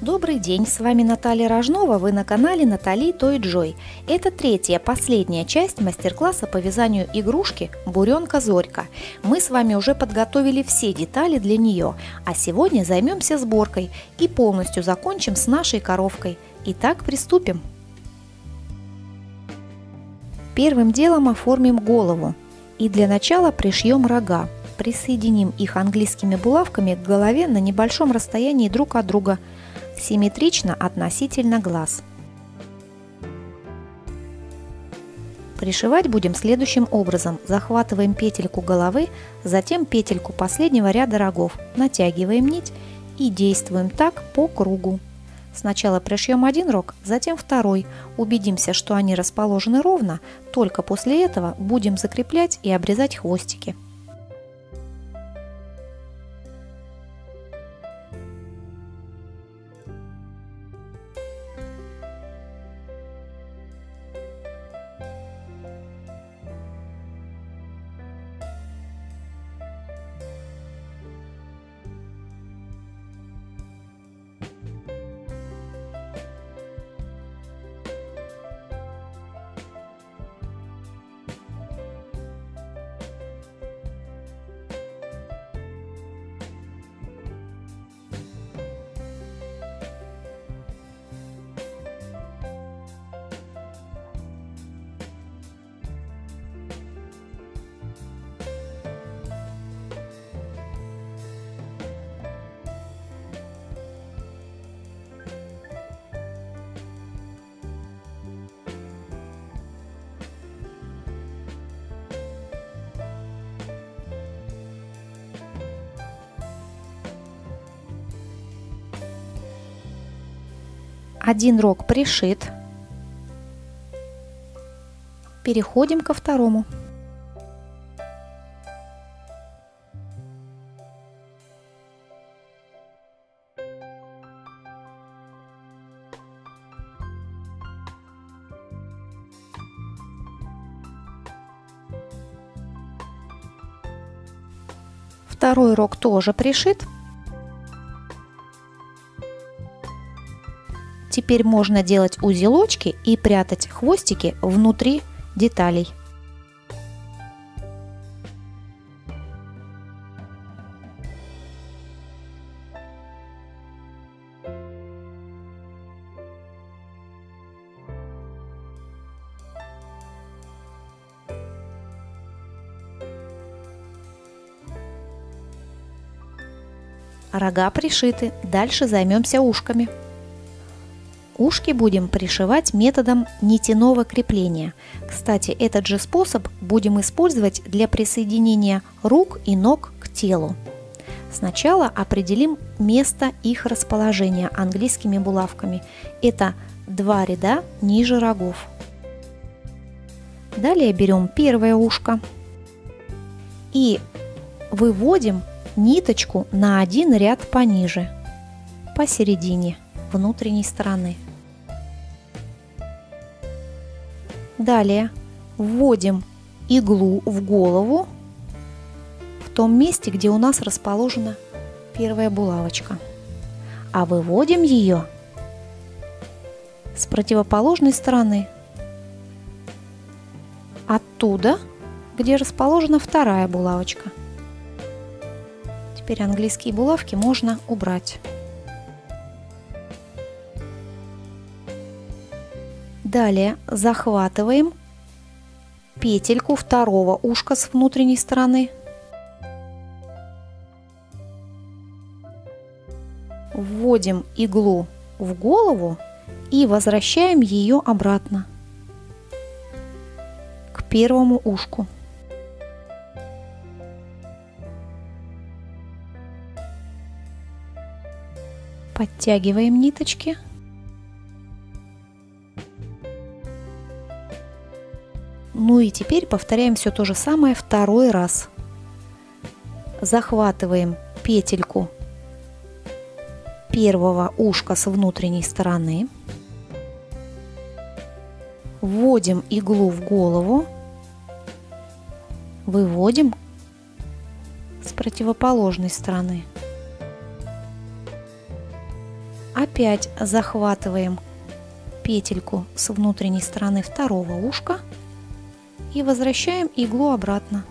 Добрый день, с вами Наталья Рожнова, вы на канале Натали Той Джой. Это третья, последняя часть мастер-класса по вязанию игрушки «Буренка Зорька». Мы с вами уже подготовили все детали для нее, а сегодня займемся сборкой и полностью закончим с нашей коровкой. Итак, приступим. Первым делом оформим голову и для начала пришьем рога. Присоединим их английскими булавками к голове на небольшом расстоянии друг от друга, симметрично относительно глаз. Пришивать будем следующим образом. Захватываем петельку головы, затем петельку последнего ряда рогов, натягиваем нить и действуем так по кругу. Сначала пришьем один рог, затем второй. Убедимся, что они расположены ровно, только после этого будем закреплять и обрезать хвостики. Один рог пришит. Переходим ко второму. Второй рог тоже пришит. Теперь можно делать узелочки и прятать хвостики внутри деталей. Рога пришиты, дальше займемся ушками. Ушки будем пришивать методом нитяного крепления. Кстати, этот же способ будем использовать для присоединения рук и ног к телу. Сначала определим место их расположения английскими булавками. Это 2 ряда ниже рогов. Далее берем первое ушко и выводим ниточку на один ряд пониже, посередине внутренней стороны. Далее вводим иглу в голову в том месте, где у нас расположена первая булавочка, а выводим ее с противоположной стороны, оттуда, где расположена вторая булавочка. Теперь английские булавки можно убрать. Далее захватываем петельку второго ушка с внутренней стороны, вводим иглу в голову и возвращаем ее обратно к первому ушку. Подтягиваем ниточки. Ну и теперь повторяем все то же самое второй раз. Захватываем петельку первого ушка с внутренней стороны, вводим иглу в голову, выводим с противоположной стороны. Опять захватываем петельку с внутренней стороны второго ушка и возвращаем иглу обратно.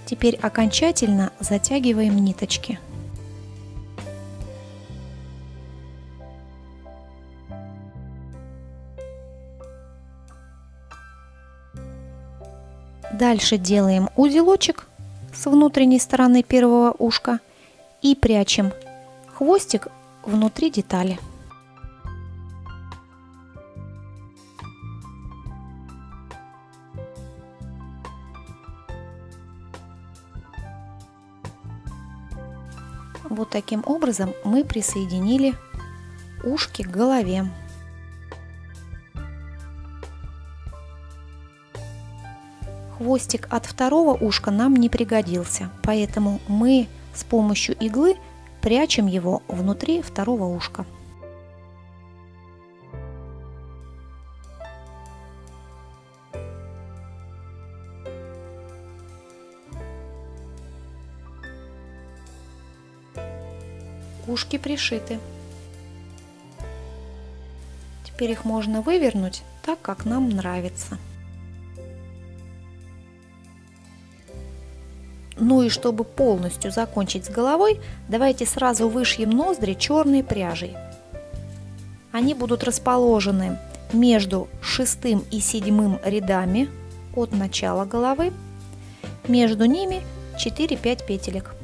Теперь окончательно затягиваем ниточки. Дальше делаем узелочек с внутренней стороны первого ушка и прячем хвостик внутри детали. Вот таким образом мы присоединили ушки к голове. Хвостик от второго ушка нам не пригодился, поэтому мы с помощью иглы прячем его внутри второго ушка. Ушки пришиты. Теперь их можно вывернуть так, как нам нравится. Ну и чтобы полностью закончить с головой, давайте сразу вышьем ноздри черной пряжей. Они будут расположены между 6 и 7 рядами от начала головы. Между ними 4-5 петелек.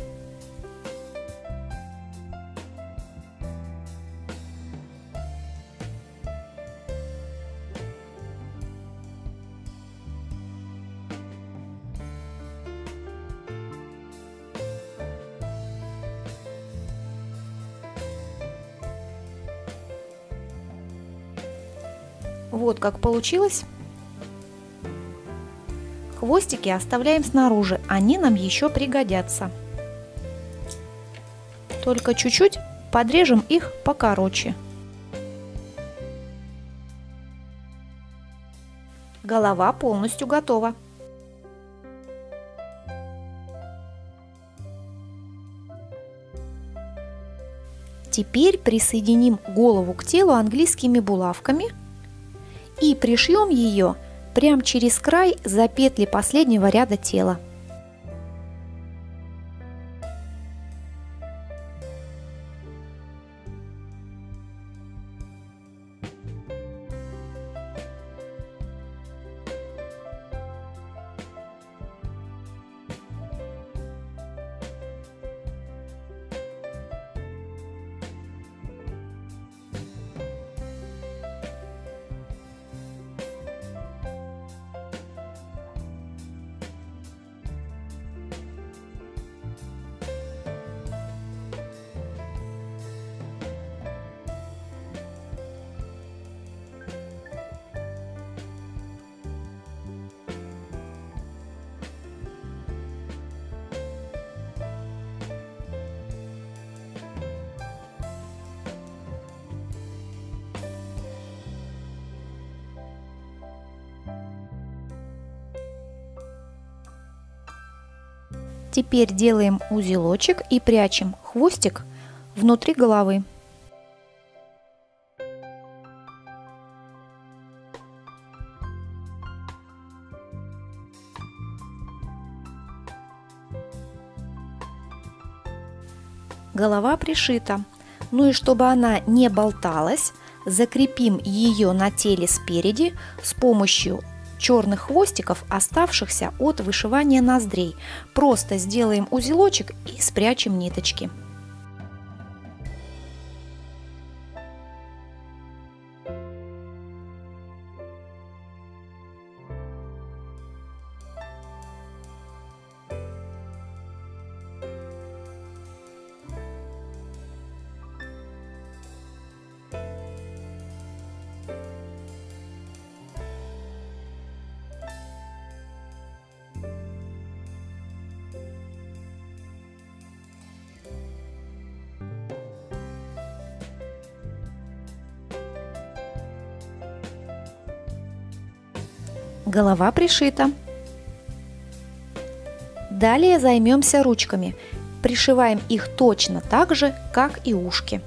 Вот как получилось. Хвостики оставляем снаружи, они нам еще пригодятся. Только чуть-чуть подрежем их покороче. Голова полностью готова. Теперь присоединим голову к телу английскими булавками и пришьем ее прямо через край за петли последнего ряда тела. Теперь делаем узелочек и прячем хвостик внутри головы. Голова пришита. Ну и чтобы она не болталась, закрепим ее на теле спереди с помощью черных хвостиков, оставшихся от вышивания ноздрей. Просто сделаем узелочек и спрячем ниточки. Голова пришита. Далее займемся ручками. Пришиваем их точно так же, как и ушки.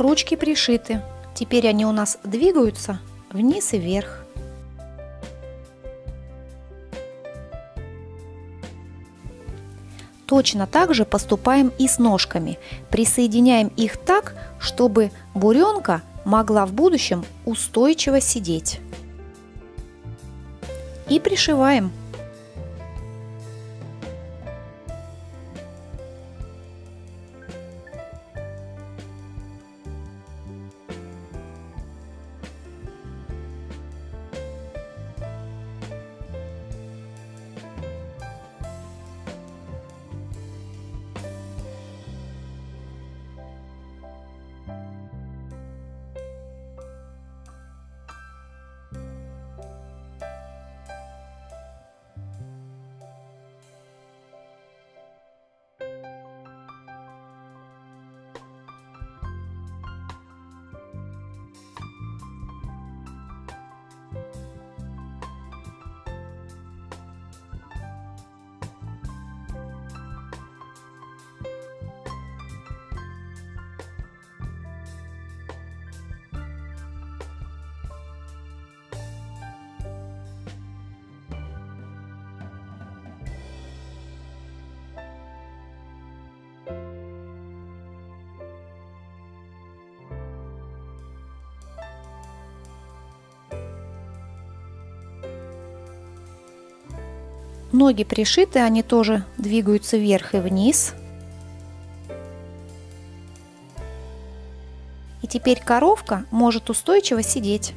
Ручки пришиты. Теперь они у нас двигаются вниз и вверх. Точно так же поступаем и с ножками. Присоединяем их так, чтобы буренка могла в будущем устойчиво сидеть. И пришиваем. Ноги пришиты, они тоже двигаются вверх и вниз. И теперь коровка может устойчиво сидеть.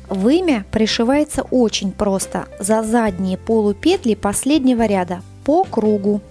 Вымя пришивается очень просто за задние полупетли последнего ряда по кругу.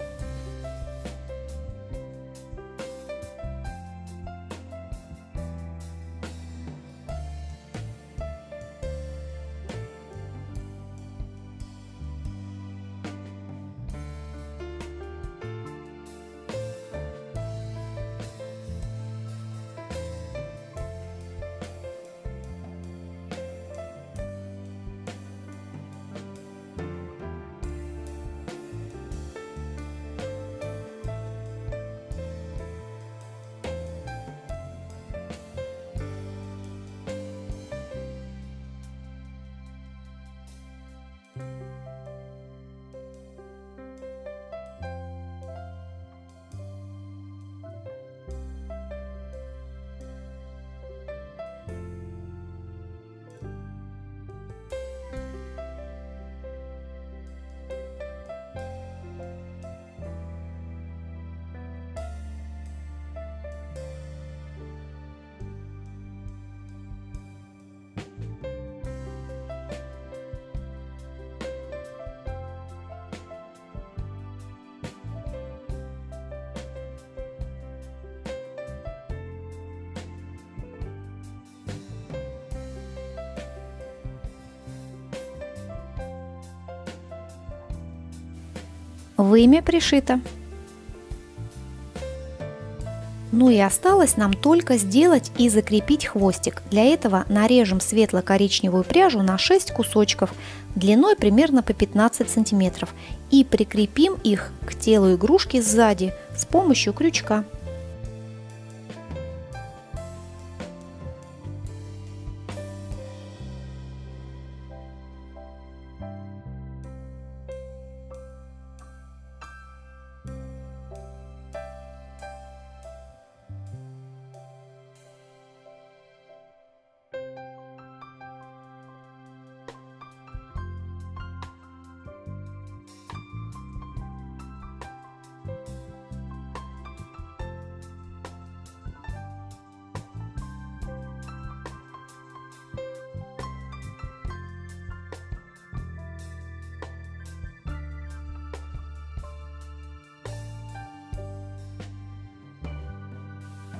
Вымя пришито. Ну и осталось нам только сделать и закрепить хвостик. Для этого нарежем светло-коричневую пряжу на 6 кусочков длиной примерно по 15 сантиметров и прикрепим их к телу игрушки сзади с помощью крючка.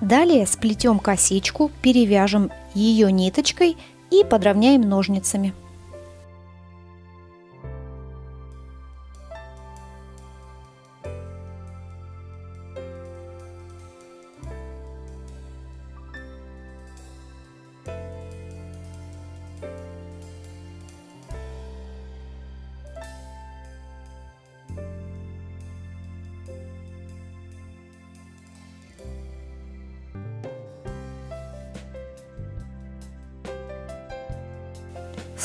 Далее сплетем косичку, перевяжем ее ниточкой и подровняем ножницами.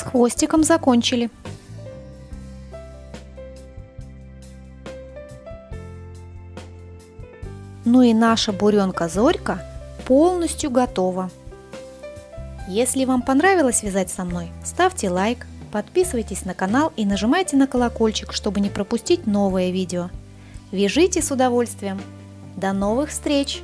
С хвостиком закончили. Ну и наша буренка-зорька полностью готова. Если вам понравилось вязать со мной, ставьте лайк, подписывайтесь на канал и нажимайте на колокольчик, чтобы не пропустить новое видео. Вяжите с удовольствием! До новых встреч!